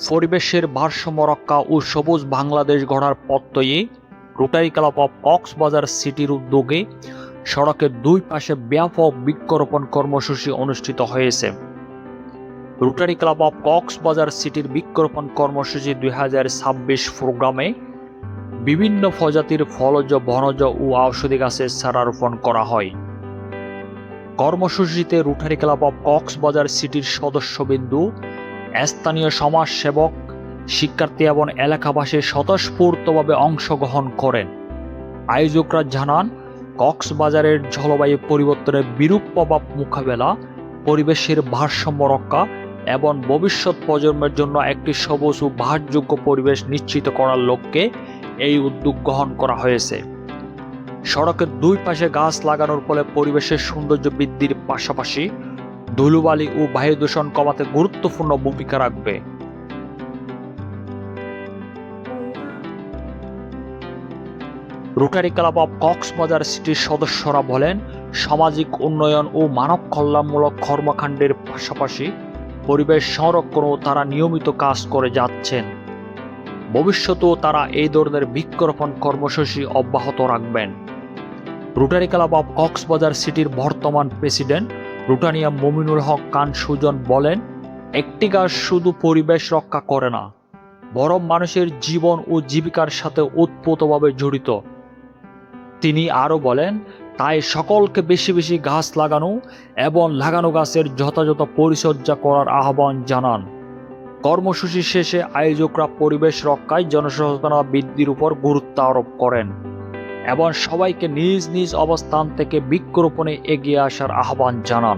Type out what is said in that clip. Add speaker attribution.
Speaker 1: পরিবেশের ভারসাম্য রক্ষা ও সবুজ বাংলাদেশ গড়ার পথই রোটারি ক্লাব অব কক্সবাজার সিটির উদ্যোগে সড়কের দুই পাশে ব্যাপক বৃক্ষরোপণ কর্মসূচি অনুষ্ঠিত হয়েছে। রোটারি ক্লাব অব কক্সবাজার সিটির বৃক্ষরোপণ কর্মসূচি 2026 প্রোগ্রামে বিভিন্ন প্রজাতির ফলজ, বনজ ও ঔষধি গাছের চারা রোপণ করা হয়। কর্মসূচিতে রোটারি ক্লাব অব কক্সবাজার সিটির সদস্যবিন্দু, স্থানীয় সমাজসেবক, শিক্ষার্থী এবং এলাকাবাসী স্বতঃস্ফূর্তভাবে অংশগ্রহণ করেন। আয়োজকরা জানান, কক্সবাজারের জলবায়ু পরিবর্তনের বিরূপ প্রভাব মোকাবেলা, পরিবেশের ভারসাম্য রক্ষা এবং ভবিষ্যৎ প্রজন্মের জন্য একটি সবুজ ও বাসযোগ্য পরিবেশ নিশ্চিত করার লক্ষ্যে এই উদ্যোগ গ্রহণ করা হয়েছে। সড়কের দুই পাশে গাছ লাগানোর ফলে পরিবেশের সৌন্দর্য বৃদ্ধির পাশাপাশি ধুলোবালি ও বায়ু দূষণ কমাতে গুরুত্বপূর্ণ ভূমিকা রাখবে। রোটারি ক্লাব অব কক্সবাজার সিটির সদস্যরা বলেন, সামাজিক উন্নয়ন ও মানব কল্যাণমূলক কর্মকাণ্ডের পাশাপাশি পরিবেশ সংরক্ষণও তারা নিয়মিত কাজ করে যাচ্ছেন। ভবিষ্যতেও তারা এই ধরনের বৃক্ষরোপণ কর্মসূচি অব্যাহত রাখবেন। রোটারি ক্লাব অব কক্সবাজার সিটির বর্তমান প্রেসিডেন্ট রুটানিয়া মমিনুল হক খান সুজন বলেন, একটি গাছ শুধু পরিবেশ রক্ষা করে না, বরং মানুষের জীবন ও জীবিকার সাথে ওতপ্রোতভাবে জড়িত। তিনি আরও বলেন, তাই সকলকে বেশি বেশি গাছ লাগানো এবং লাগানো গাছের যথাযথ পরিচর্যা করার আহ্বান জানান। কর্মসূচি শেষে আয়োজকরা পরিবেশ রক্ষায় জনসচেতনতা বৃদ্ধির উপর গুরুত্ব আরোপ করেন এবং সবাইকে নিজ নিজ অবস্থান থেকে বৃক্ষরোপণে এগিয়ে আসার আহ্বান জানান।